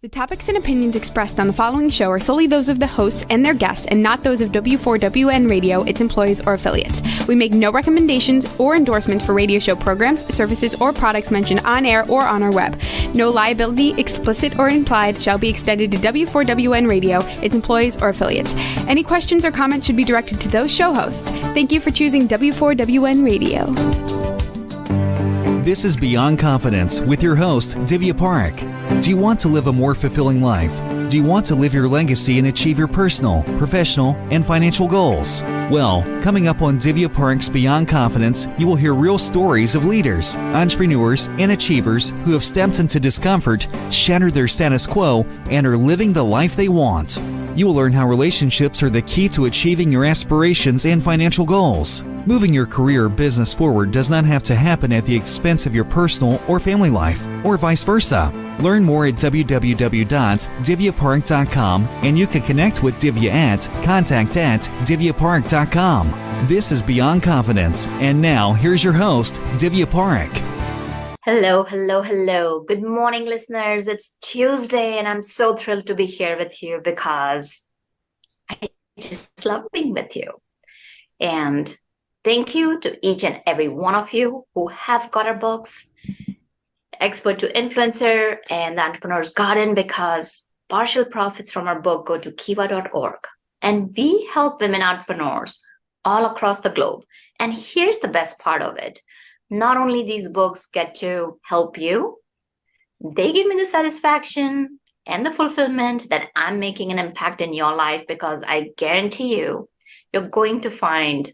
The topics and opinions expressed on the following show are solely those of the hosts and their guests and not those of W4WN Radio, its employees, or affiliates. We make no recommendations or endorsements for radio show programs, services, or products mentioned on air or on our web. No liability, explicit or implied, shall be extended to W4WN Radio, its employees, or affiliates. Any questions or comments should be directed to those show hosts. Thank you for choosing W4WN Radio. This is Beyond Confidence with your host, Divya Parekh. Do you want to live a more fulfilling life? Do you want to live your legacy and achieve your personal, professional, and financial goals? Well, coming up on Divya Parekh's Beyond Confidence, you will hear real stories of leaders, entrepreneurs, and achievers who have stepped into discomfort, shattered their status quo, and are living the life they want. You will learn how relationships are the key to achieving your aspirations and financial goals. Moving your career or business forward does not have to happen at the expense of your personal or family life, or vice versa. Learn more at www.divyaparekh.com, and you can connect with Divya at contact@divyaparekh.com. This is Beyond Confidence, and now here's your host, Divya Parekh. Hello. Good morning, listeners. It's Tuesday, and I'm so thrilled to be here with you because I just love being with you. And thank you to each and every one of you who have got our books, Expert to Influencer and the Entrepreneur's Garden, because partial profits from our book go to kiva.org. And we help women entrepreneurs all across the globe. And here's the best part of it. Not only these books get to help you, they give me the satisfaction and the fulfillment that I'm making an impact in your life, because I guarantee you're going to find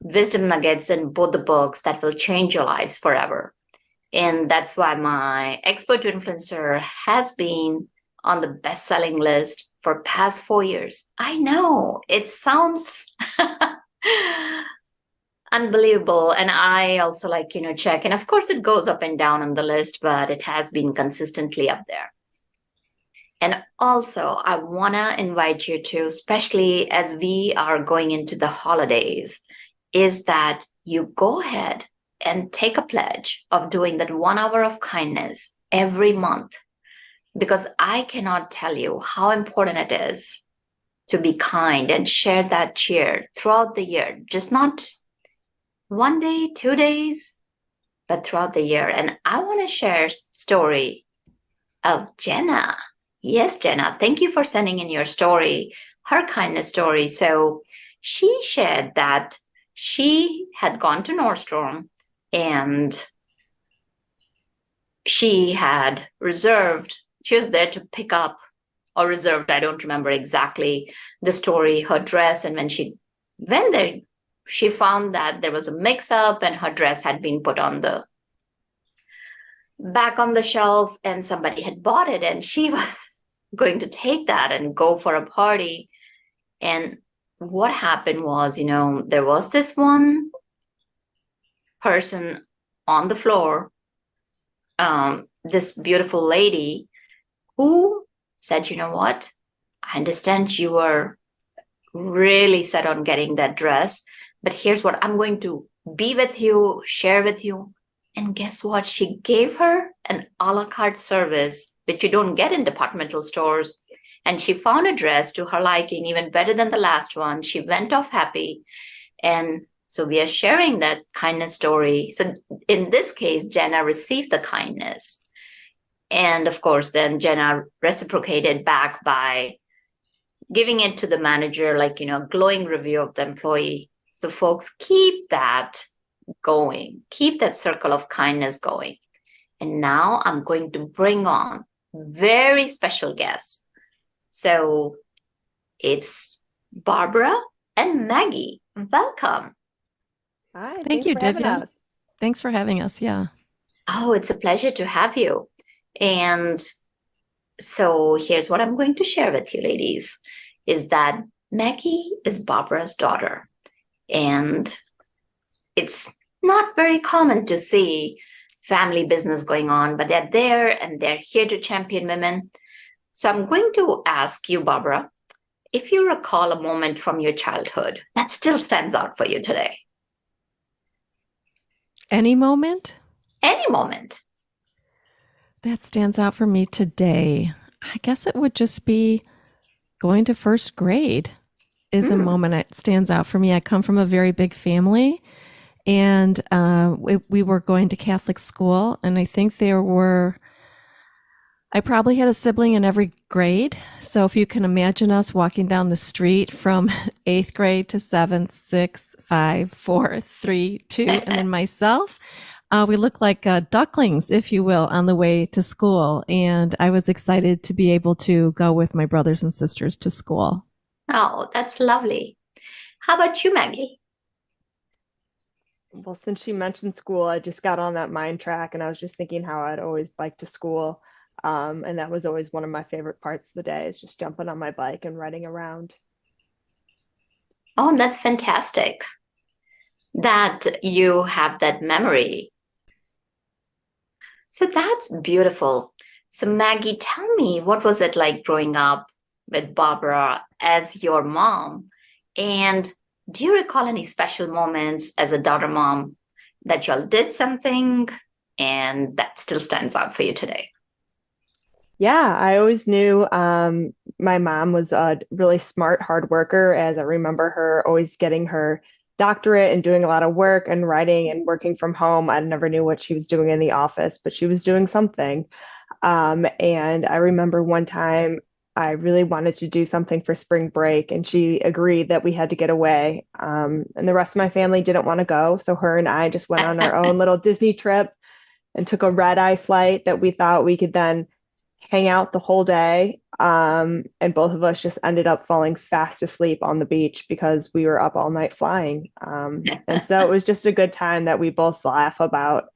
wisdom nuggets in both the books that will change your lives forever. And that's why my Expert to Influencer has been on the best-selling list for past 4 years. I know it sounds unbelievable. And I also check. And of course, it goes up and down on the list, but it has been consistently up there. And also, I want to invite you to, especially as we are going into the holidays, is that you go ahead and take a pledge of doing that 1 hour of kindness every month, because I cannot tell you how important it is to be kind and share that cheer throughout the year, just not 1 day, 2 days, but throughout the year. And I want to share a story of Jenna. Yes, Jenna, thank you for sending in your story, her kindness story. So she shared that she had gone to Nordstrom and she was there to pick up, or reserved, I don't remember exactly the story, her dress. And when she went there, she found that there was a mix-up and her dress had been put on the back on the shelf and somebody had bought it, and she was going to take that and go for a party. And what happened was, there was this one person on the floor, this beautiful lady who said, you know what, I understand you were really set on getting that dress, but here's what I'm going to be with you, share with you. And guess what? She gave her an a la carte service, which you don't get in departmental stores. And she found a dress to her liking, even better than the last one. She went off happy. And so we are sharing that kindness story. So in this case, Jenna received the kindness. And of course, then Jenna reciprocated back by giving it to the manager, a glowing review of the employee. So folks, keep that going. Keep that circle of kindness going. And now I'm going to bring on very special guests. So it's Barbara and Maggie. Welcome. Hi. Thank you, Divya. Thanks for having us. Yeah. Oh, it's a pleasure to have you. And so here's what I'm going to share with you, ladies, is that Maggie is Barbara's daughter. And it's not very common to see family business going on, but they're there and they're here to champion women. So I'm going to ask you, Barbara, if you recall a moment from your childhood that still stands out for you today. Any moment? Any moment. That stands out for me today. I guess it would just be going to first grade is a moment that stands out for me. I come from a very big family, and we were going to Catholic school, and I think I probably had a sibling in every grade. So if you can imagine us walking down the street from eighth grade to seventh, sixth, five, four, three, two, and then myself, we look like ducklings, if you will, on the way to school. And I was excited to be able to go with my brothers and sisters to school. Oh, that's lovely. How about you, Maggie? Well, since she mentioned school, I just got on that mind track and I was just thinking how I'd always bike to school. And that was always one of my favorite parts of the day is just jumping on my bike and riding around. Oh, that's fantastic that you have that memory. So that's beautiful. So Maggie, tell me, what was it like growing up with Barbara as your mom? And do you recall any special moments as a daughter mom that y'all did something and that still stands out for you today? Yeah, I always knew my mom was a really smart, hard worker, as I remember her always getting her doctorate and doing a lot of work and writing and working from home. I never knew what she was doing in the office, but she was doing something. And I remember one time I really wanted to do something for spring break, and she agreed that we had to get away. And the rest of my family didn't want to go. So her and I just went on our own little Disney trip and took a red-eye flight that we thought we could then hang out the whole day. And both of us just ended up falling fast asleep on the beach because we were up all night flying. And so it was just a good time that we both laugh about,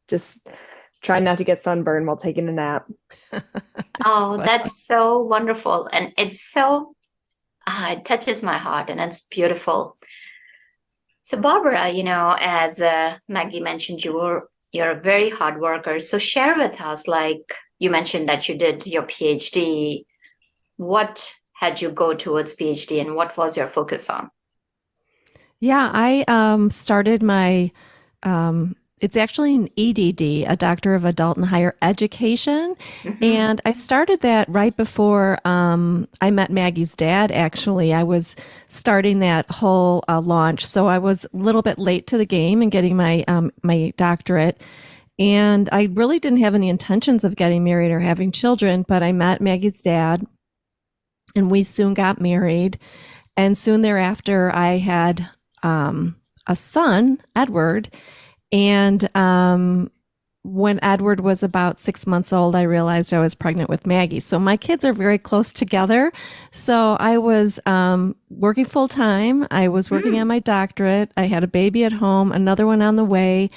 just trying not to get sunburned while taking a nap. Oh, that's so wonderful. And it's so, it touches my heart and it's beautiful. So Barbara, as Maggie mentioned, you're a very hard worker. So share with us, like you mentioned that you did your PhD. What had you go towards PhD and what was your focus on? Yeah, I started my it's actually an EDD, a Doctor of Adult and Higher Education. And I started that right before I met Maggie's dad, actually. I was starting that whole launch. So I was a little bit late to the game and getting my doctorate. And I really didn't have any intentions of getting married or having children, but I met Maggie's dad and we soon got married. And soon thereafter, I had a son, Edward. And when Edward was about 6 months old, I realized I was pregnant with Maggie. So my kids are very close together. So I was working full time. I was working on my doctorate. I had a baby at home, another one on the way.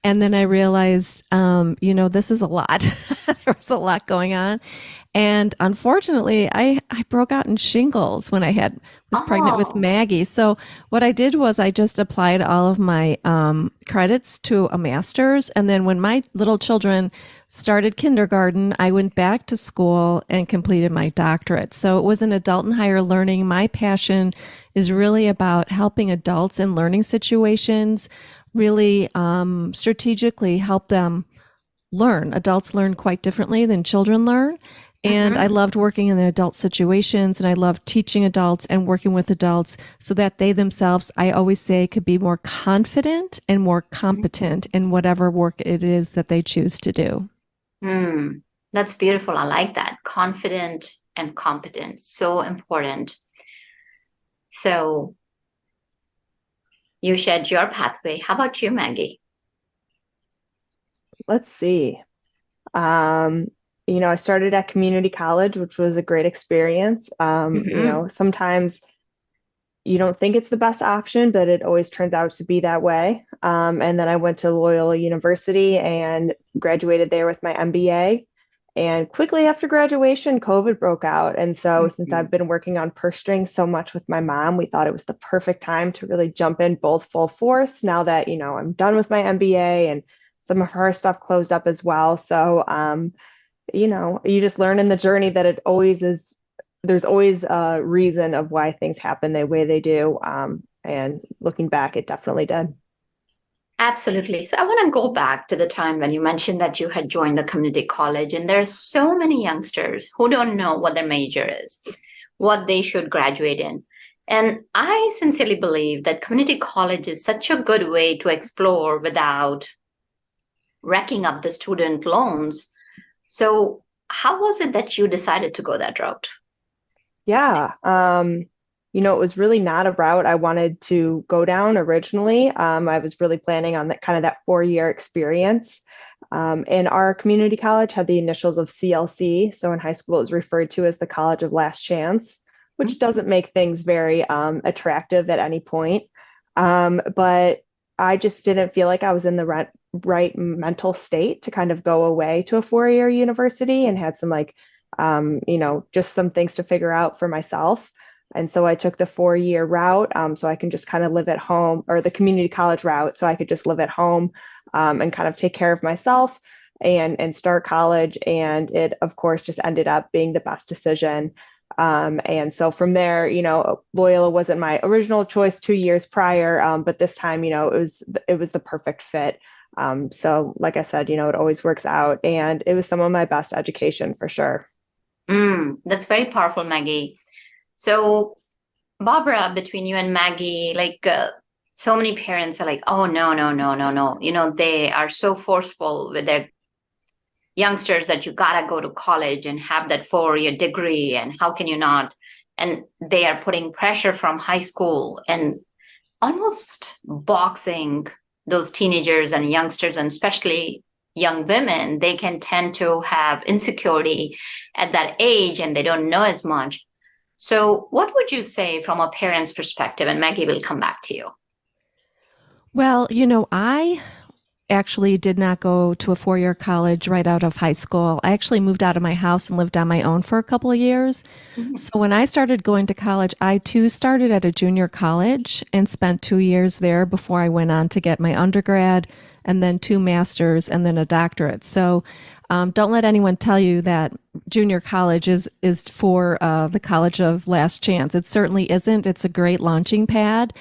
And then I realized, this is a lot. There was a lot going on. And unfortunately, I broke out in shingles when I was pregnant with Maggie. So what I did was I just applied all of my credits to a master's. And then when my little children started kindergarten, I went back to school and completed my doctorate. So it was in adult and higher learning. My passion is really about helping adults in learning situations really strategically help them learn. Adults learn quite differently than children learn. And I loved working in the adult situations, and I loved teaching adults and working with adults so that they themselves, I always say, could be more confident and more competent in whatever work it is that they choose to do. That's beautiful. I like that. Confident and competent. So important. So you shared your pathway. How about you, Maggie? Let's see. I started at community college, which was a great experience. Sometimes you don't think it's the best option, but it always turns out to be that way. And then I went to Loyola University and graduated there with my MBA. And quickly after graduation, COVID broke out. And so since I've been working on Purse Strings so much with my mom, we thought it was the perfect time to really jump in both full force now that, I'm done with my MBA and some of her stuff closed up as well. So, you just learn in the journey that there's always a reason of why things happen the way they do. And looking back, it definitely did. Absolutely. So I want to go back to the time when you mentioned that you had joined the community college, and there are so many youngsters who don't know what their major is, what they should graduate in. And I sincerely believe that community college is such a good way to explore without racking up the student loans. So, how was it that you decided to go that route? Yeah. It was really not a route I wanted to go down originally. I was really planning on that kind of that 4-year experience. And our community college had the initials of CLC. So in high school, it was referred to as the College of Last Chance, which doesn't make things very attractive at any point. But I just didn't feel like I was in the right mental state to kind of go away to a 4-year university, and had some just some things to figure out for myself. And so I took the 4-year route, so I can just kind of live at home, or the community college route, so I could just live at home and kind of take care of myself and start college. And it, of course, just ended up being the best decision. And so from there, Loyola wasn't my original choice 2 years prior, but this time, it was the perfect fit. So like I said, it always works out, and it was some of my best education for sure. That's very powerful, Maggie. So, Barbara, between you and Maggie, so many parents are like, oh, no, no, no, no, no. They are so forceful with their youngsters that you gotta go to college and have that 4-year degree. And how can you not? And they are putting pressure from high school and almost boxing those teenagers and youngsters, and especially young women. They can tend to have insecurity at that age, and they don't know as much. So what would you say from a parent's perspective? And Maggie will come back to you. Well, I actually did not go to a 4-year college right out of high school. I actually moved out of my house and lived on my own for a couple of years. So when I started going to college, I too started at a junior college and spent 2 years there before I went on to get my undergrad, and then 2 masters, and then a doctorate. So don't let anyone tell you that junior college is for the college of last chance. It certainly isn't. It's a great launching pad.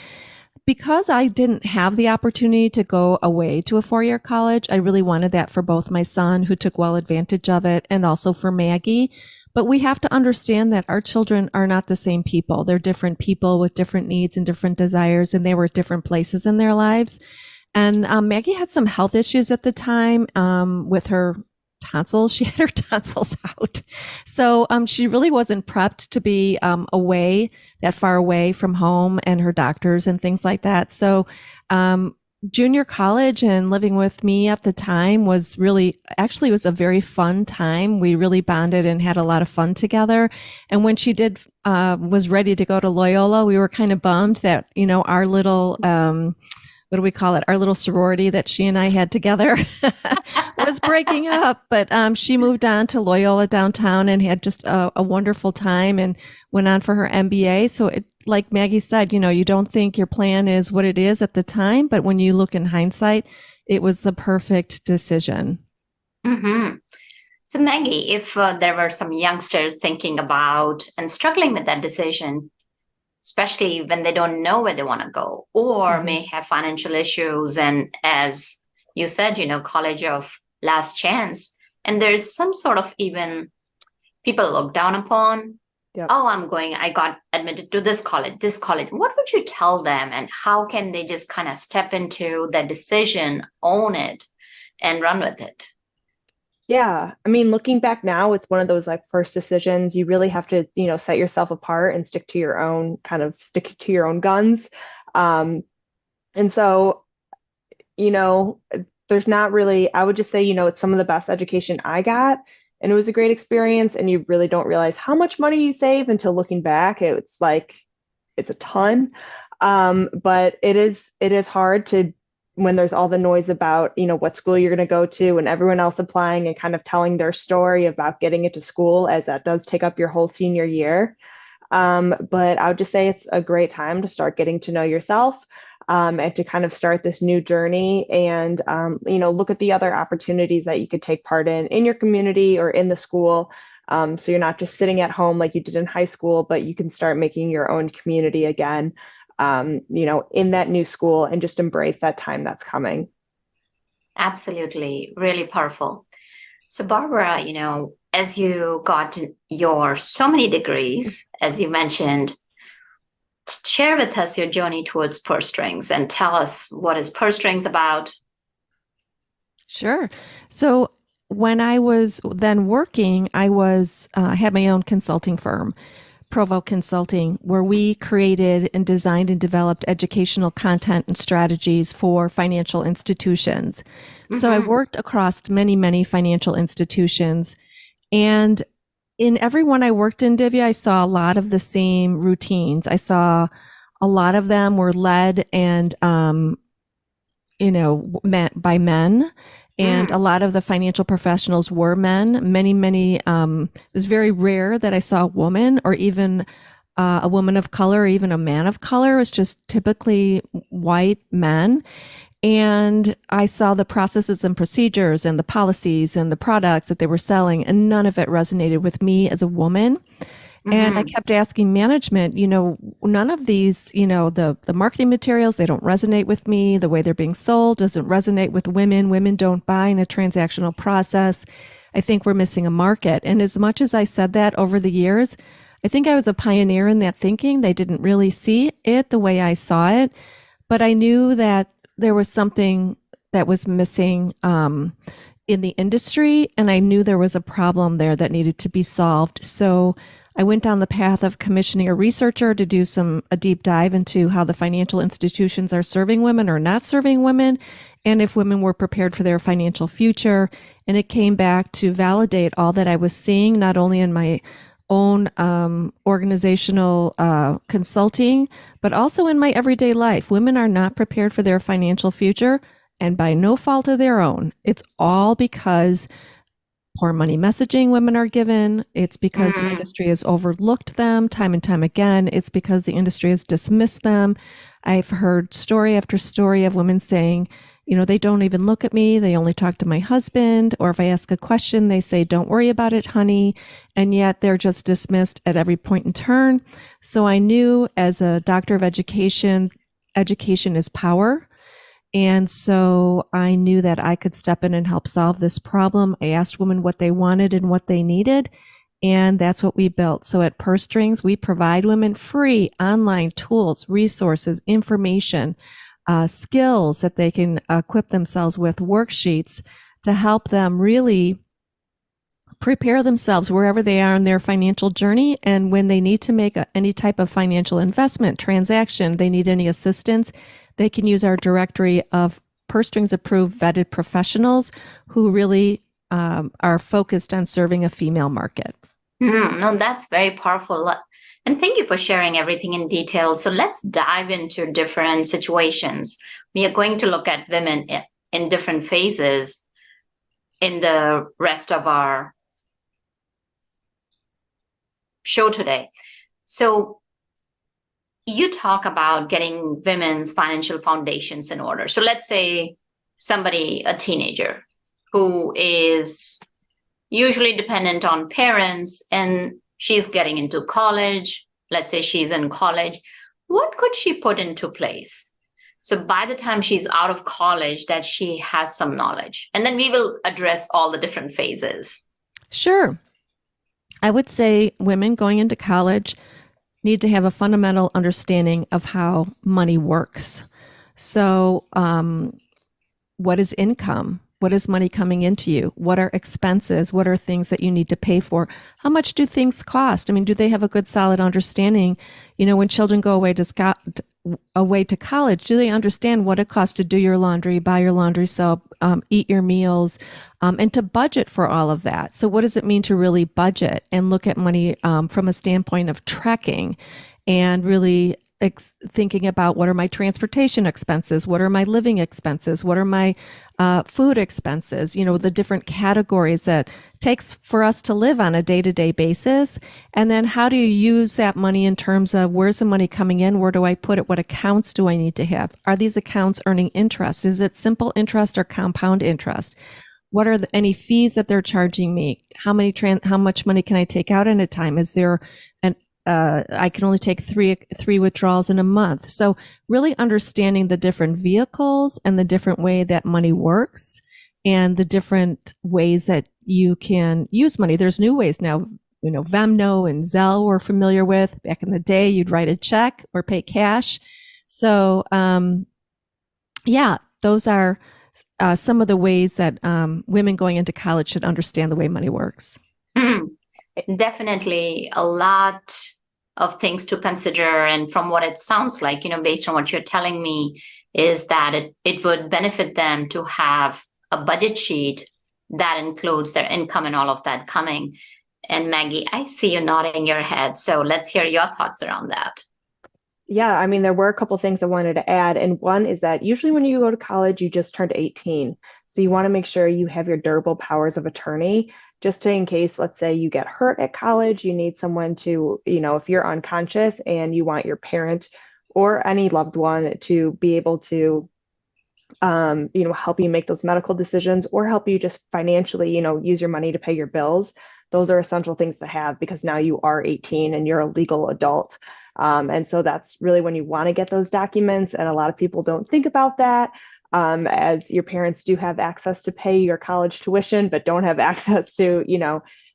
Because I didn't have the opportunity to go away to a 4-year college, I really wanted that for both my son, who took well advantage of it, and also for Maggie. But we have to understand that our children are not the same people. They're different people with different needs and different desires, and they were at different places in their lives. And Maggie had some health issues at the time with her tonsils. She had her tonsils out. So she really wasn't prepped to be that far away from home and her doctors and things like that. So junior college and living with me at the time was a very fun time. We really bonded and had a lot of fun together. And when she was ready to go to Loyola, we were kind of bummed that, our little, what do we call it? Our little sorority that she and I had together was breaking up. But she moved on to Loyola downtown and had just a wonderful time and went on for her MBA. So like Maggie said, you don't think your plan is what it is at the time, but when you look in hindsight, it was the perfect decision. Mm-hmm. So Maggie, if there were some youngsters thinking about and struggling with that decision, especially when they don't know where they want to go, or may have financial issues, and as you said, college of last chance, and there's some sort of even people look down upon. Yep. Oh, I got admitted to this college. What would you tell them, and how can they just kind of step into that decision, own it, and run with it? Yeah. I mean, looking back now, it's one of those first decisions. You really have to, set yourself apart and stick to your own guns. And so, there's not really, I would just say, it's some of the best education I got, and it was a great experience. And you really don't realize how much money you save until looking back. It's a ton. But it is hard when there's all the noise about, what school you're going to go to and everyone else applying and kind of telling their story about getting into school, as that does take up your whole senior year. But I would just say it's a great time to start getting to know yourself, and to kind of start this new journey, and, look at the other opportunities that you could take part in your community or in the school. So you're not just sitting at home like you did in high school, but you can start making your own community again. in that new school and just embrace that time that's coming. Absolutely. Really powerful. So Barbara, as you got your so many degrees, as you mentioned, share with us your journey towards Purse Strings and tell us what is Purse Strings about. Sure. So when I was then working, I had my own consulting firm, Provost Consulting, where we created and designed and developed educational content and strategies for financial institutions. So I worked across many, many financial institutions. And in everyone I worked in, Divya, I saw a lot of the same routines. I saw a lot of them were led and, by men. And a lot of the financial professionals were men. Many, it was very rare that I saw a woman or even a woman of color or even a man of color. It was just typically white men. And I saw the processes and procedures and the policies and the products that they were selling, and none of it resonated with me as a woman. And I kept asking management, none of these, the marketing materials, they don't resonate with me. The way they're being sold doesn't resonate with women. Women don't buy in a transactional process. I think we're missing a market. And as much as I said that over the years, I think I was a pioneer in that thinking. They didn't really see it the way I saw it, but I knew that there was something that was missing in the industry, and I knew there was a problem there that needed to be solved. So I went down the path of commissioning a researcher to do a deep dive into how the financial institutions are serving women or not serving women, and if women were prepared for their financial future. And it came back to validate all that I was seeing, not only in my own organizational consulting, but also in my everyday life. Women are not prepared for their financial future, and by no fault of their own. It's all because poor money messaging women are given. It's because the industry has overlooked them time and time again. It's because the industry has dismissed them. I've heard story after story of women saying, they don't even look at me. They only talk to my husband. Or if I ask a question, they say, don't worry about it, honey. And yet they're just dismissed at every point in turn. So I knew as a doctor of education is power. And so I knew that I could step in and help solve this problem. I asked women what they wanted and what they needed, and that's what we built. So at Purse Strings, we provide women free online tools, resources, information, skills that they can equip themselves with, worksheets to help them really prepare themselves wherever they are in their financial journey. And when they need to make any type of financial investment transaction, they need any assistance, they can use our directory of Purse Strings approved vetted professionals who really are focused on serving a female market. No, that's very powerful. And thank you for sharing everything in detail. So let's dive into different situations. We are going to look at women in different phases in the rest of our show today. So you talk about getting women's financial foundations in order. So let's say a teenager who is usually dependent on parents and she's getting into college. Let's say she's in college. What could she put into place? So by the time she's out of college, that she has some knowledge. And then we will address all the different phases. Sure. I would say women going into college need to have a fundamental understanding of how money works. So what is income? What is money coming into you? What are expenses? What are things that you need to pay for? How much do things cost? I mean, do they have a good, solid understanding? When children go away to college, do they understand what it costs to do your laundry, buy your laundry soap, eat your meals, and to budget for all of that? So what does it mean to really budget and look at money from a standpoint of tracking and really thinking about what are my transportation expenses? What are my living expenses? What are my food expenses? The different categories that takes for us to live on a day-to-day basis. And then how do you use that money in terms of where's the money coming in? Where do I put it? What accounts do I need to have? Are these accounts earning interest? Is it simple interest or compound interest? What are any fees that they're charging me? How much money can I take out at a time? Is there I can only take three withdrawals in a month. So really understanding the different vehicles and the different way that money works and the different ways that you can use money. There's new ways now, Venmo and Zelle we're familiar with. Back in the day, you'd write a check or pay cash. So, those are some of the ways that women going into college should understand the way money works. Definitely a lot of things to consider. And from what it sounds like, based on what you're telling me, is that it would benefit them to have a budget sheet that includes their income and all of that coming. And Maggie, I see you nodding your head. So let's hear your thoughts around that. Yeah, I mean, there were a couple things I wanted to add. And one is that usually when you go to college, you just turned 18. So you want to make sure you have your durable powers of attorney, just in case, let's say you get hurt at college, you need someone to, if you're unconscious and you want your parent or any loved one to be able to, help you make those medical decisions or help you just financially, use your money to pay your bills. Those are essential things to have because now you are 18 and you're a legal adult. And so that's really when you want to get those documents. And a lot of people don't think about that, as your parents do have access to pay your college tuition, but don't have access to,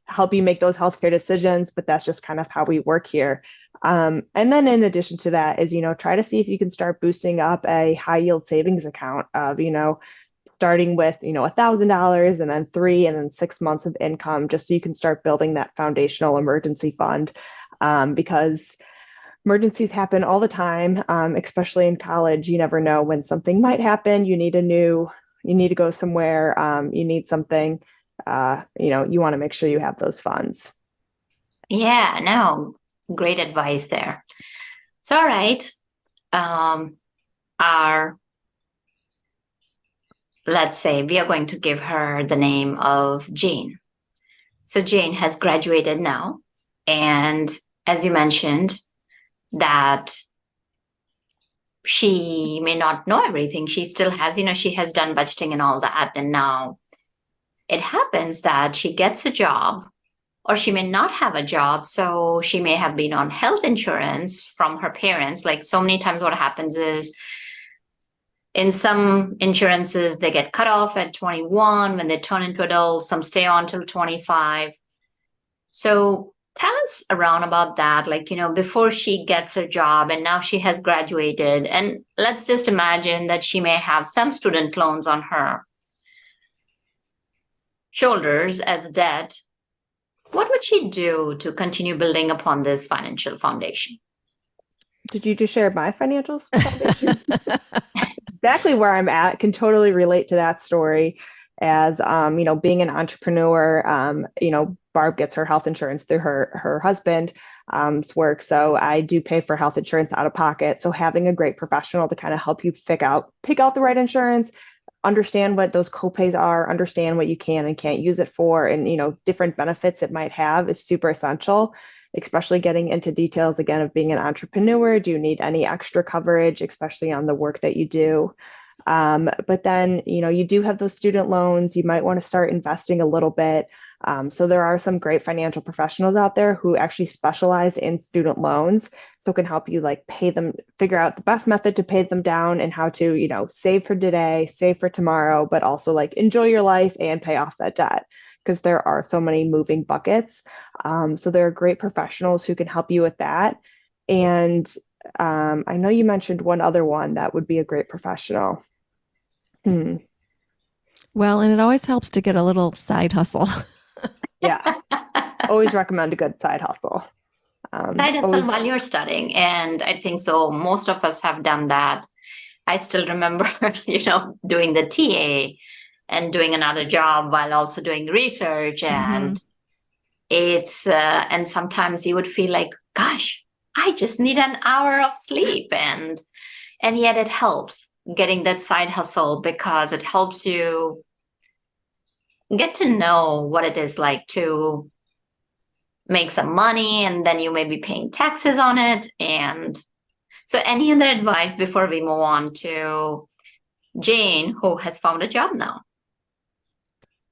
help you make those healthcare decisions. But that's just kind of how we work here. And then in addition to that is, try to see if you can start boosting up a high yield savings account of, starting with, $1,000 and then 3 and then 6 months of income, just so you can start building that foundational emergency fund, because emergencies happen all the time, especially in college. You never know when something might happen. You need to go somewhere. You need something, you want to make sure you have those funds. Yeah, no, great advice there. So, all right. Let's say we are going to give her the name of Jane. So Jane has graduated now. And as you mentioned, that she may not know everything. She still has, she has done budgeting and all that. And now it happens that she gets a job or she may not have a job. So she may have been on health insurance from her parents. Like so many times what happens is in some insurances, they get cut off at 21 when they turn into adults. Some stay on till 25. So tell us around about that, before she gets her job and now she has graduated. And let's just imagine that she may have some student loans on her shoulders as debt. What would she do to continue building upon this financial foundation? Did you just share my financial foundation? Exactly where I'm at, can totally relate to that story. As being an entrepreneur, Barb gets her health insurance through her husband's work. So I do pay for health insurance out of pocket. So having a great professional to kind of help you pick out the right insurance, understand what those copays are, understand what you can and can't use it for, and different benefits it might have is super essential. Especially getting into details again of being an entrepreneur. Do you need any extra coverage, especially on the work that you do? But then, you do have those student loans. You might want to start investing a little bit. So there are some great financial professionals out there who actually specialize in student loans. So can help you pay them, figure out the best method to pay them down and how to, save for today, save for tomorrow, but also enjoy your life and pay off that debt, because there are so many moving buckets. So there are great professionals who can help you with that. And I know you mentioned one other one that would be a great professional. Well, and it always helps to get a little side hustle. Yeah. Always recommend a good side hustle. Side hustle while you're studying. And I think so most of us have done that. I still remember, doing the TA and doing another job while also doing research. And it's, and sometimes you would feel like, gosh, I just need an hour of sleep. And yet it helps getting that side hustle because it helps you get to know what it is like to make some money, and then you may be paying taxes on it. And so any other advice before we move on to Jane, who has found a job now?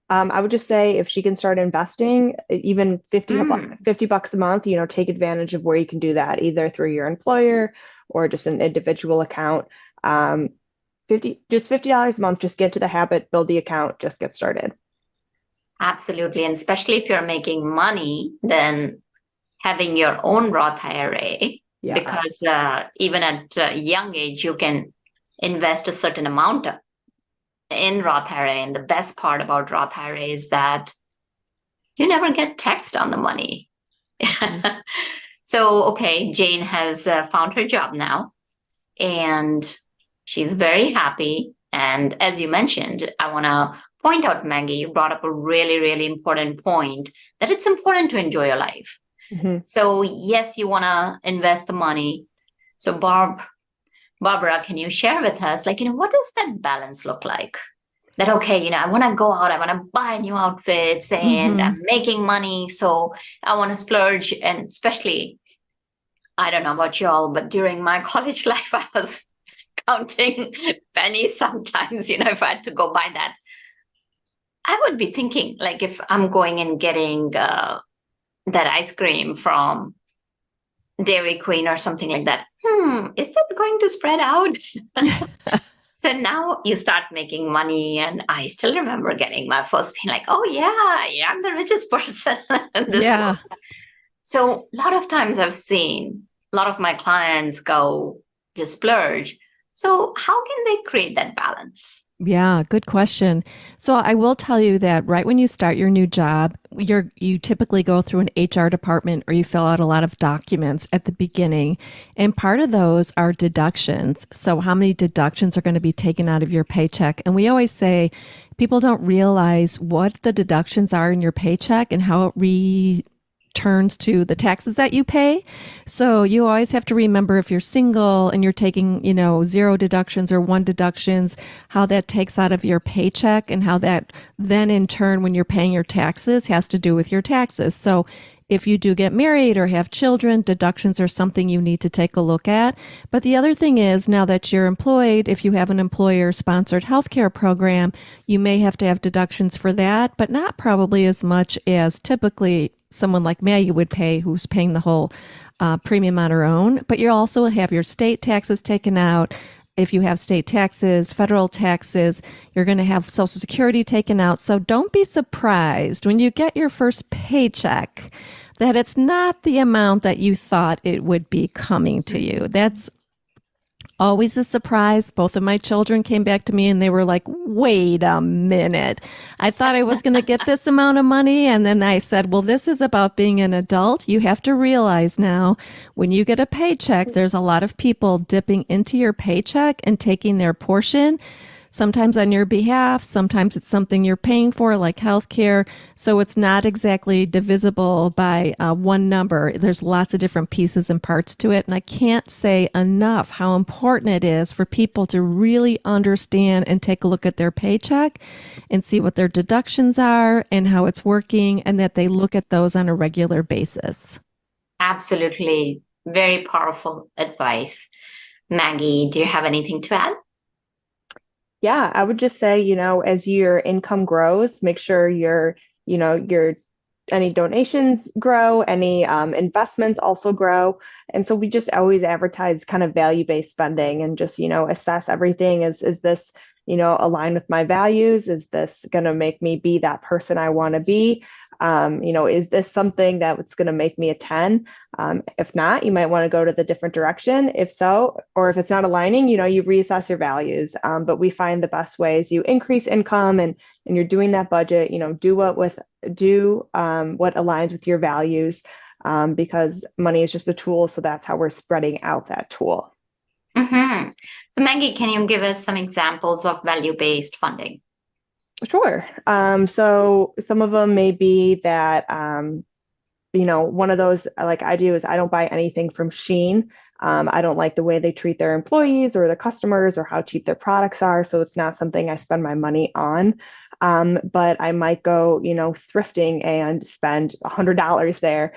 I would just say if she can start investing, even 50, Mm, $50 a month, take advantage of where you can do that, either through your employer or just an individual account. Um, $50 a month, just get to the habit, build the account, just get started. absolutely. And especially if you're making money, then having your own Roth IRA, Yeah. because even at a young age, you can invest a certain amount in Roth IRA. And the best part about Roth IRA is that you never get taxed on the money. Mhm. So, okay, Jane has found her job now and she's very happy. And as you mentioned, I want to point out, Maggie, you brought up a really, really important point that it's important to enjoy your life. Mhm. So, yes, you want to invest the money. So, Barbara, can you share with us, like, what does that balance look like? That, okay, I want to go out, I want to buy new outfits, and Hmm. I'm making money. So I want to splurge. And especially, I don't know about y'all, but during my college life, I was counting pennies sometimes, if I had to go buy that. I would be thinking, like, if I'm going and getting that ice cream from Dairy Queen or something like that, is that going to spread out? So now you start making money, and I still remember getting my first pay, like, oh yeah, I'm the richest person in this Yeah. world. So a lot of times I've seen a lot of my clients go just splurge. So how can they create that balance? Yeah, good question. So I will tell you that right when you start your new job, you typically go through an HR department or you fill out a lot of documents at the beginning. And part of those are deductions. So how many deductions are going to be taken out of your paycheck? And we always say people don't realize what the deductions are in your paycheck and how it returns to the taxes that you pay. So you always have to remember if you're single and you're taking, zero deductions or one deductions, how that takes out of your paycheck and how that then in turn, when you're paying your taxes, has to do with your taxes. So if you do get married or have children, deductions are something you need to take a look at. But the other thing is now that you're employed, if you have an employer sponsored healthcare program, you may have to have deductions for that, but not probably as much as typically someone like Maggie would pay, who's paying the whole premium on her own. But you also have your state taxes taken out. If you have state taxes, federal taxes, you're going to have Social Security taken out. So don't be surprised when you get your first paycheck that it's not the amount that you thought it would be coming to you. That's always a surprise. Both of my children came back to me and they were like, wait a minute. I thought I was going to get this amount of money. And then I said, well, this is about being an adult. You have to realize now when you get a paycheck, there's a lot of people dipping into your paycheck and taking their portion. Sometimes on your behalf, sometimes it's something you're paying for, like healthcare. So it's not exactly divisible by one number. There's lots of different pieces and parts to it. And I can't say enough how important it is for people to really understand and take a look at their paycheck and see what their deductions are and how it's working, and that they look at those on a regular basis. Absolutely. Very powerful advice. Maggie, do you have anything to add? Yeah, I would just say, as your income grows, make sure your any donations grow, any investments also grow. And so we just always advertise kind of value-based spending and just, assess everything. Is this, aligned with my values? Is this going to make me be that person I want to be? Is this something that's going to make me a 10? If not, you might want to go to the different direction. If so, or if it's not aligning, you reassess your values. But we find the best ways you increase income and you're doing that budget, do what aligns with your values, because money is just a tool. So that's how we're spreading out that tool. Mm-hmm. So, Maggie, can you give us some examples of value-based funding? Sure. So some of them may be that, one of those like I do is I don't buy anything from Shein. I don't like the way they treat their employees or their customers or how cheap their products are. So it's not something I spend my money on. But I might go, thrifting and spend $100 there,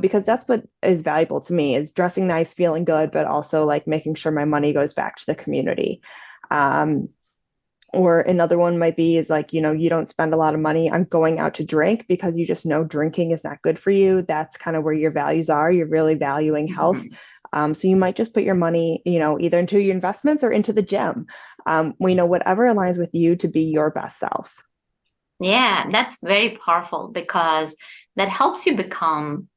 because that's what is valuable to me is dressing nice, feeling good, but also like making sure my money goes back to the community. Um, Or another one might be is like, you don't spend a lot of money on going out to drink because you just know drinking is not good for you. That's kind of where your values are. You're really valuing health. So you might just put your money, either into your investments or into the gym. Whatever aligns with you to be your best self. Yeah, that's very powerful because that helps you become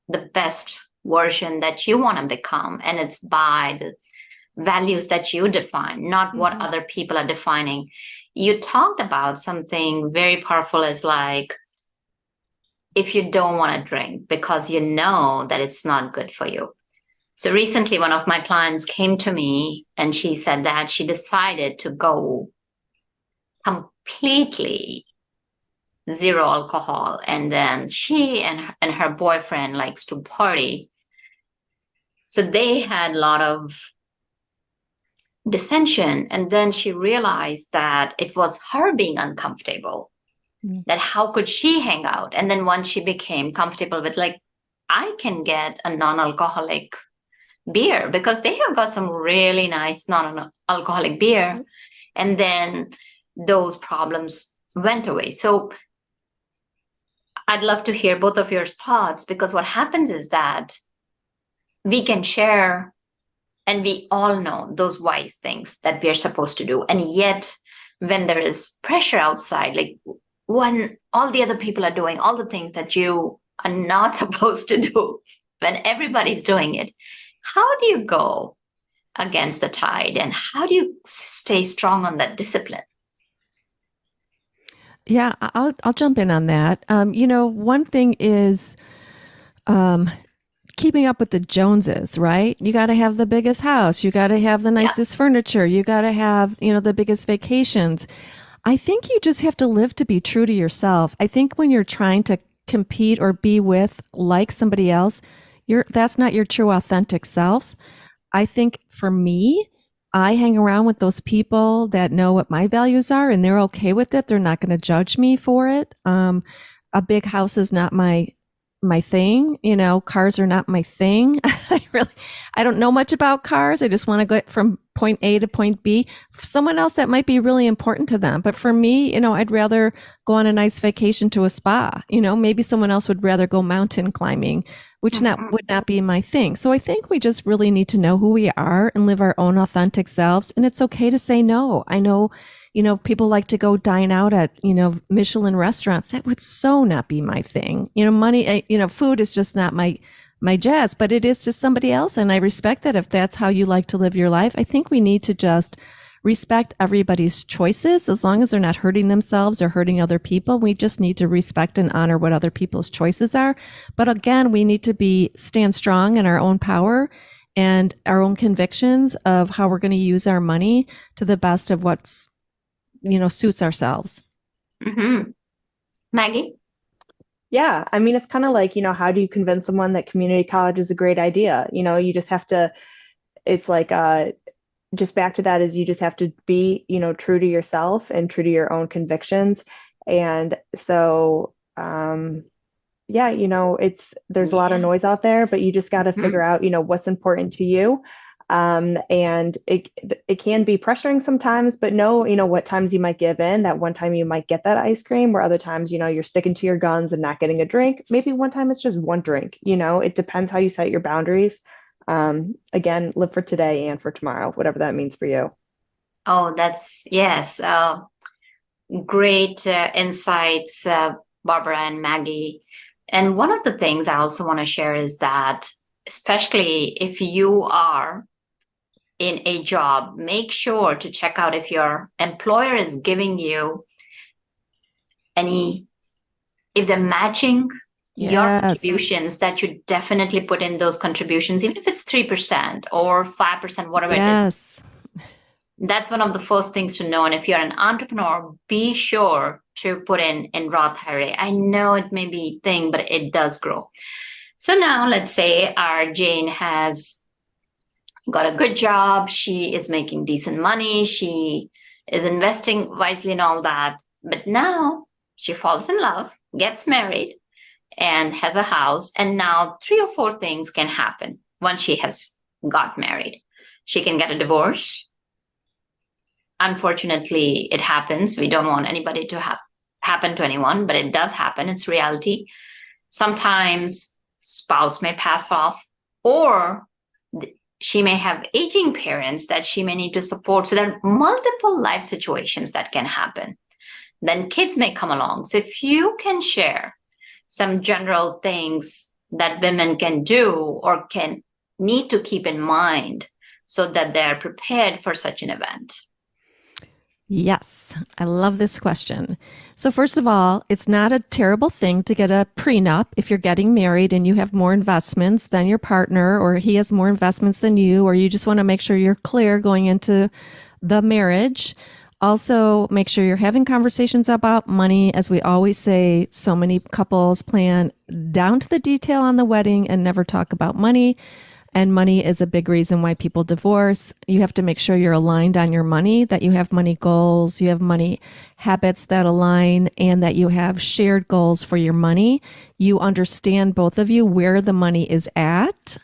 the best version that you want to become. And it's by the values that you define, not what other people are defining. You talked about something very powerful is like, if you don't want to drink because you know that it's not good for you. So recently, one of my clients came to me and she said that she decided to go completely zero alcohol. And then she and her boyfriend likes to party. So they had a lot of dissension. And then she realized that it was her being uncomfortable, that how could she hang out? And then once she became comfortable with like, I can get a non-alcoholic beer because they have got some really nice non-alcoholic beer. And then those problems went away. So I'd love to hear both of your thoughts, because what happens is that we can share and we all know those wise things that we are supposed to do. And yet when there is pressure outside, like when all the other people are doing all the things that you are not supposed to do, when everybody's doing it, how do you go against the tide and how do you stay strong on that discipline? Yeah, I'll jump in on that. One thing is keeping up with the Joneses, right? You got to have the biggest house, you got to have the nicest furniture, you got to have, the biggest vacations. I think you just have to live to be true to yourself. I think when you're trying to compete or be with like somebody else, that's not your true authentic self. I think for me, I hang around with those people that know what my values are and they're okay with it. They're not going to judge me for it. A big house is not my thing. Cars are not my thing. I don't know much about cars. I just want to get from point A to point B. For someone else, that might be really important to them. But for me, I'd rather go on a nice vacation to a spa. Maybe someone else would rather go mountain climbing, which would not be my thing. So I think we just really need to know who we are and live our own authentic selves. And it's okay to say no. I know, people like to go dine out at, Michelin restaurants. That would so not be my thing. Money, food is just not my jazz, but it is to somebody else. And I respect that if that's how you like to live your life. I think we need to just respect everybody's choices as long as they're not hurting themselves or hurting other people. We just need to respect and honor what other people's choices are. But again, we need to stand strong in our own power and our own convictions of how we're going to use our money to the best of what's, suits ourselves. Maggie? Yeah. I mean, it's kind of like, how do you convince someone that community college is a great idea? You just have to, it's like, just back to that is you just have to be, true to yourself and true to your own convictions. And so, there's a lot of noise out there, but you just got to figure out, what's important to you. And it can be pressuring sometimes, but know, what times you might give in. That one time you might get that ice cream, where other times, you're sticking to your guns and not getting a drink. Maybe one time it's just one drink, it depends how you set your boundaries. Again, live for today and for tomorrow, whatever that means for you. Oh, yes. Great insights, Barbara and Maggie. And one of the things I also want to share is that, especially if you are in a job, make sure to check out if your employer is giving you if they're matching your contributions, that you definitely put in those contributions, even if it's 3% or 5%, whatever it is. That's one of the first things to know. And if you're an entrepreneur, be sure to put in Roth IRA. I know it may be a thing, but it does grow. So now let's say our Jane has got a good job. She is making decent money. She is investing wisely and all that. But now she falls in love, gets married, and has a house. And now 3 or 4 things can happen once she has got married. She can get a divorce. unfortunately, it happens. We don't want anybody to happen to anyone, but it does happen. It's reality. Sometimes spouse may pass off, or she may have aging parents that she may need to support. So there are multiple life situations that can happen. Then kids may come along. So if you can share some general things that women can do or can need to keep in mind so that they're prepared for such an event. Yes, I love this question. So first of all, it's not a terrible thing to get a prenup if you're getting married and you have more investments than your partner, or he has more investments than you, or you just want to make sure you're clear going into the marriage. Also, make sure you're having conversations about money. As we always say, so many couples plan down to the detail on the wedding and never talk about money. And money is a big reason why people divorce. You have to make sure you're aligned on your money, that you have money goals, you have money habits that align, and that you have shared goals for your money. You understand, both of you, where the money is at,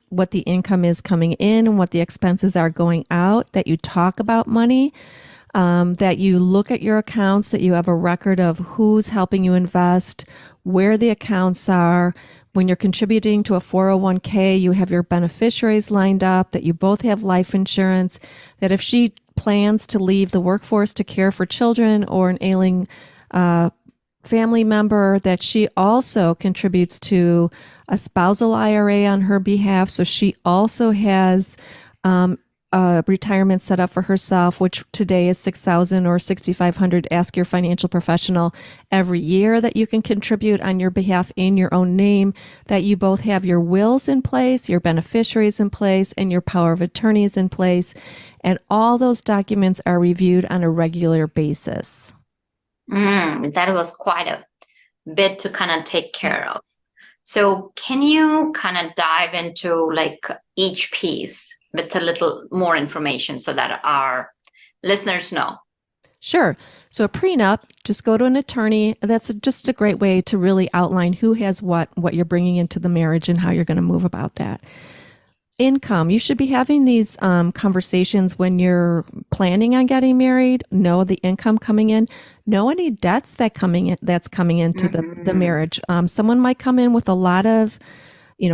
what the income is coming in and what the expenses are going out, that you talk about money, that you look at your accounts, that you have a record of who's helping you invest, where the accounts are. When you're contributing to a 401k, you have your beneficiaries lined up, that you both have life insurance, that if she plans to leave the workforce to care for children or an ailing family member, that she also contributes to a spousal IRA on her behalf. So she also has a retirement set up for herself, which today is $6,000 or $6,500. Ask your financial professional every year that you can contribute on your behalf in your own name, that you both have your wills in place, your beneficiaries in place, and your power of attorneys in place. And all those documents are reviewed on a regular basis. That was quite a bit to kind of take care of. So can you kind of dive into like each piece with a little more information so that our listeners know? Sure. So a prenup, just go to an attorney. That's just a great way to really outline who has what you're bringing into the marriage and how you're going to move about that. Income. You should be having these conversations when you're planning on getting married. Know the income coming in. Know any debts that's coming into the marriage. Someone might come in with a lot of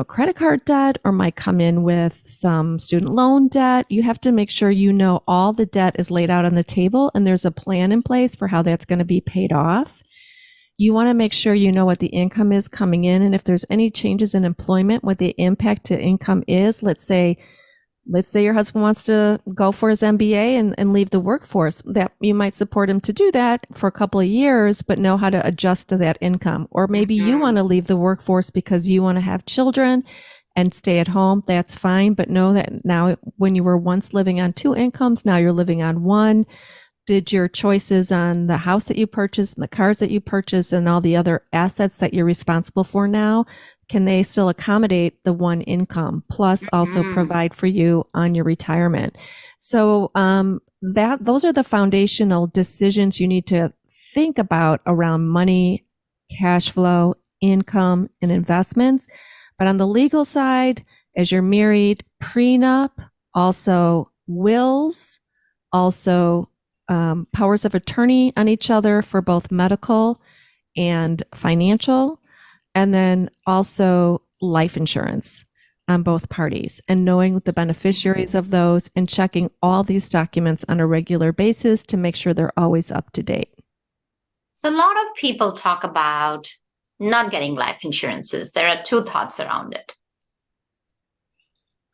credit card debt, or might come in with some student loan debt. You have to make sure you know all the debt is laid out on the table and there's a plan in place for how that's going to be paid off. You want to make sure you know what the income is coming in, and if there's any changes in employment, what the impact to income is. Let's say your husband wants to go for his MBA and leave the workforce, that you might support him to do that for a couple of years, but know how to adjust to that income. Or maybe you want to leave the workforce because you want to have children and stay at home. That's fine. But know that now, when you were once living on 2 incomes, now you're living on 1. Did your choices on the house that you purchased and the cars that you purchased and all the other assets that you're responsible for now, can they still accommodate the 1 income, plus also provide for you on your retirement? So those are the foundational decisions you need to think about around money, cash flow, income, and investments. But on the legal side, as you're married, prenup, also wills, also powers of attorney on each other for both medical and financial, and then also life insurance on both parties, and knowing the beneficiaries of those and checking all these documents on a regular basis to make sure they're always up to date. So a lot of people talk about not getting life insurances. There are 2 thoughts around it.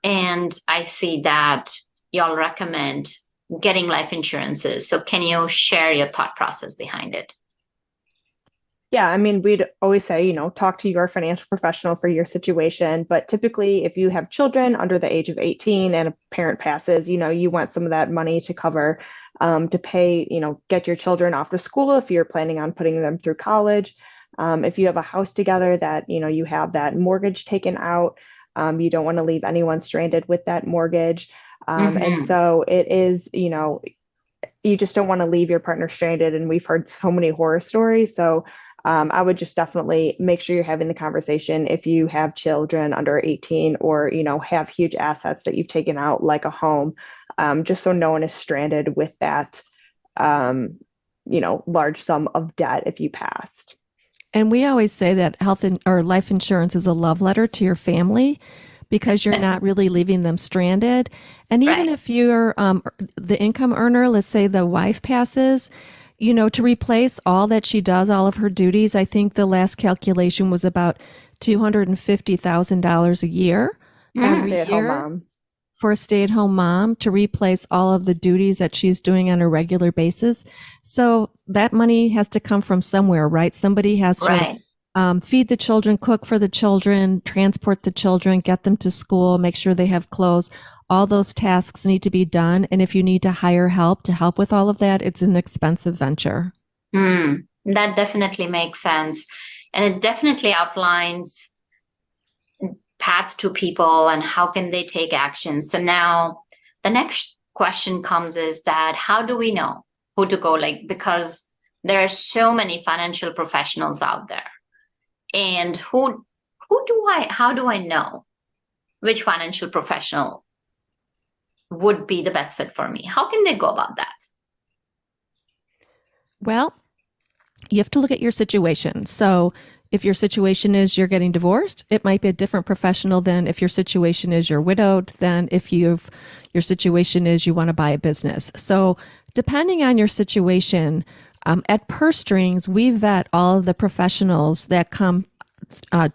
And I see that y'all recommend getting life insurances. So can you share your thought process behind it? Yeah, I mean, we'd always say, talk to your financial professional for your situation. But typically, if you have children under the age of 18 and a parent passes, you want some of that money to cover, to pay, get your children off to school if you're planning on putting them through college. If you have a house together that, you have that mortgage taken out, you don't want to leave anyone stranded with that mortgage. And so it is, you just don't want to leave your partner stranded. And we've heard so many horror stories. So I would just definitely make sure you're having the conversation if you have children under 18, or, have huge assets that you've taken out, like a home. just so no one is stranded with that, large sum of debt if you passed. And we always say that or life insurance is a love letter to your family because you're not really leaving them stranded. And even Right. if you're the income earner, let's say the wife passes, to replace all that she does, all of her duties, I think the last calculation was about $250,000 a year every Stay-at-home year mom. for a stay-at-home mom to replace all of the duties that she's doing on a regular basis. So that money has to come from somewhere, right? Somebody has to Right. feed the children, cook for the children, transport the children, get them to school, make sure they have clothes. All those tasks need to be done. And if you need to hire help to help with all of that, it's an expensive venture. That definitely makes sense. And it definitely outlines paths to people and how can they take action. So now the next question comes is that how do we know who to go? Because there are so many financial professionals out there. And how do I know which financial professional would be the best fit for me? How can they go about that? Well, you have to look at your situation. So if your situation is you're getting divorced, it might be a different professional than if your situation is you're widowed, than if your situation is you want to buy a business. So depending on your situation, at Purse Strings, we vet all of the professionals that come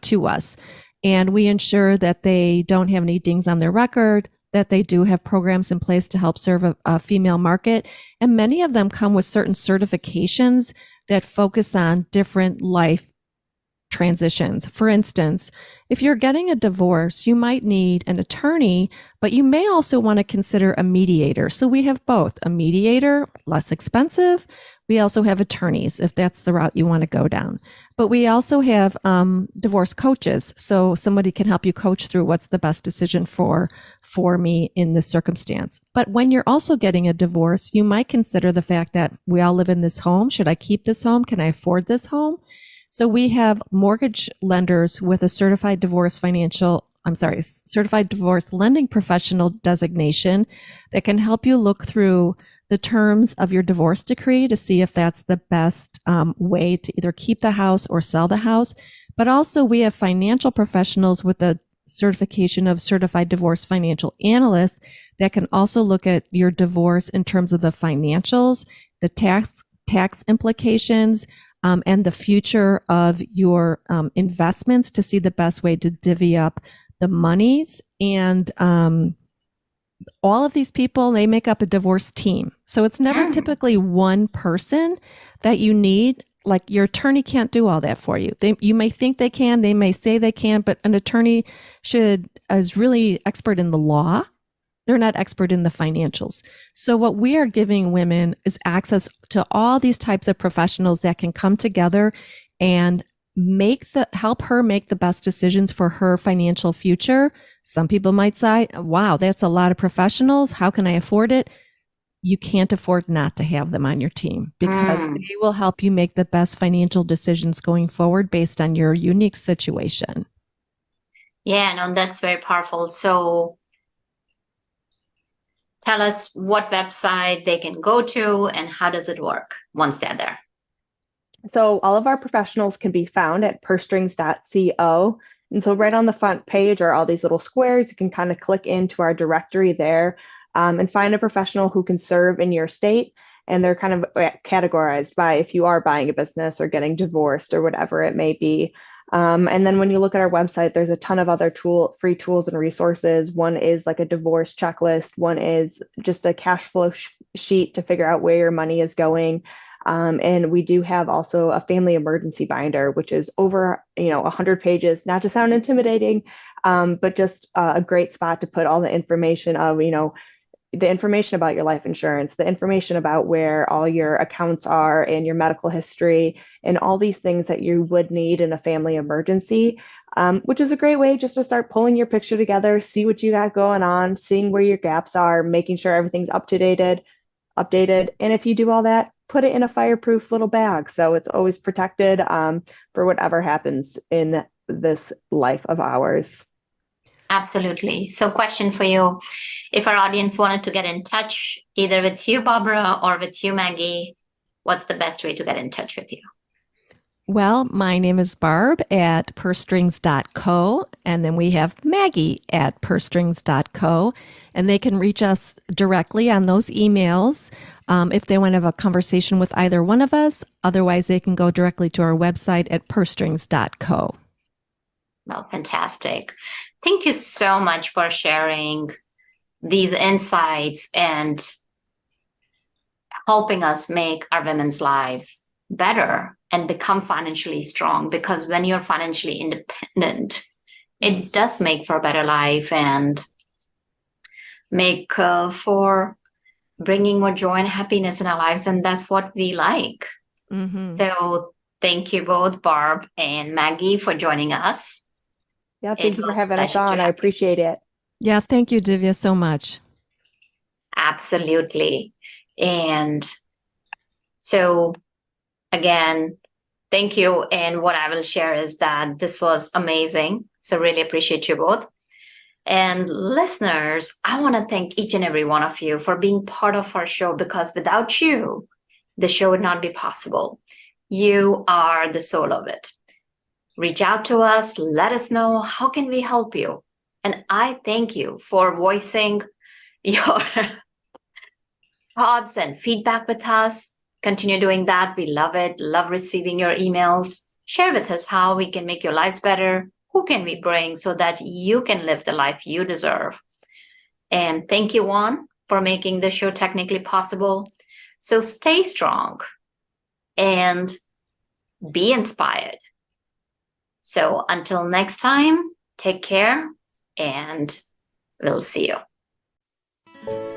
to us, and we ensure that they don't have any dings on their record, that they do have programs in place to help serve a female market. And many of them come with certain certifications that focus on different life transitions. For instance, if you're getting a divorce, you might need an attorney, but you may also want to consider a mediator. So we have both a mediator, less expensive. We also have attorneys if that's the route you want to go down. But we also have divorce coaches. So somebody can help you coach through what's the best decision for me in this circumstance. But when you're also getting a divorce, you might consider the fact that we all live in this home. Should I keep this home? Can I afford this home? So we have mortgage lenders with a certified divorce lending professional designation that can help you look through the terms of your divorce decree to see if that's the best way to either keep the house or sell the house. But also we have financial professionals with a certification of certified divorce financial analysts that can also look at your divorce in terms of the financials, the tax implications, and the future of your investments to see the best way to divvy up the monies. And all of these people, they make up a divorce team. So it's never typically one person that you need. Like your attorney can't do all that for you. You may think they can, they may say they can, but an attorney is really expert in the law. They're not expert in the financials. So what we are giving women is access to all these types of professionals that can come together and help her make the best decisions for her financial future. Some people might say, wow, that's a lot of professionals. How can I afford it? You can't afford not to have them on your team because they will help you make the best financial decisions going forward based on your unique situation. Yeah, no, that's very powerful. So tell us what website they can go to and how does it work once they're there? So all of our professionals can be found at purstrings.co. And so right on the front page are all these little squares. You can kind of click into our directory there and find a professional who can serve in your state. And they're kind of categorized by if you are buying a business or getting divorced or whatever it may be. And then when you look at our website, there's a ton of other free tools and resources. One is like a divorce checklist. One is just a cash flow sheet to figure out where your money is going. And we do have also a family emergency binder, which is over 100 pages, not to sound intimidating, but just a great spot to put all the information of, the information about your life insurance, the information about where all your accounts are and your medical history and all these things that you would need in a family emergency, which is a great way just to start pulling your picture together, see what you got going on, seeing where your gaps are, making sure everything's updated. And if you do all that, put it in a fireproof little bag. So it's always protected for whatever happens in this life of ours. Absolutely. So question for you. If our audience wanted to get in touch either with you, Barbara, or with you, Maggie, what's the best way to get in touch with you? Well, my name is Barb at purstrings.co, and then we have Maggie at purstrings.co, and they can reach us directly on those emails if they want to have a conversation with either one of us. Otherwise, they can go directly to our website at purstrings.co. Well, fantastic. Thank you so much for sharing these insights and helping us make our women's lives better and become financially strong. Because when you're financially independent, it does make for a better life and make for bringing more joy and happiness in our lives. And that's what we like. Mm-hmm. So thank you both, Barb and Maggie, for joining us. Yeah, thank It you for was a having us pleasure to on. I have you. appreciate it. Yeah, thank you, Divya, so much. Absolutely. And so again, thank you. And what I will share is that this was amazing. So really appreciate you both. And listeners, I want to thank each and every one of you for being part of our show, because without you, the show would not be possible. You are the soul of it. Reach out to us. Let us know, how can we help you? And I thank you for voicing your thoughts and feedback with us. Continue doing that. We love it. Love receiving your emails. Share with us how we can make your lives better. Who can we bring so that you can live the life you deserve? And thank you, Juan, for making the show technically possible. So stay strong and be inspired. So until next time, take care and we'll see you.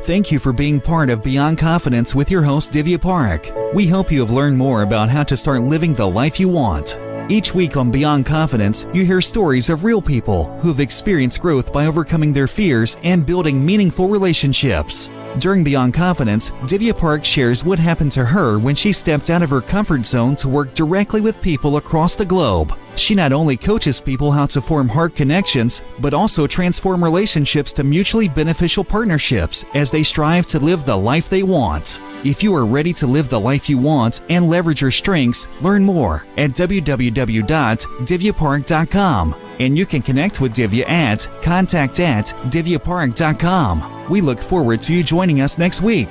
Thank you for being part of Beyond Confidence with your host, Divya Parekh. We hope you have learned more about how to start living the life you want. Each week on Beyond Confidence, you hear stories of real people who have experienced growth by overcoming their fears and building meaningful relationships. During Beyond Confidence, Divya Parekh shares what happened to her when she stepped out of her comfort zone to work directly with people across the globe. She not only coaches people how to form heart connections, but also transform relationships to mutually beneficial partnerships as they strive to live the life they want. If you are ready to live the life you want and leverage your strengths, learn more at www.divyaparekh.com. And you can connect with Divya at contact@divyaparekh.com. We look forward to you joining us next week.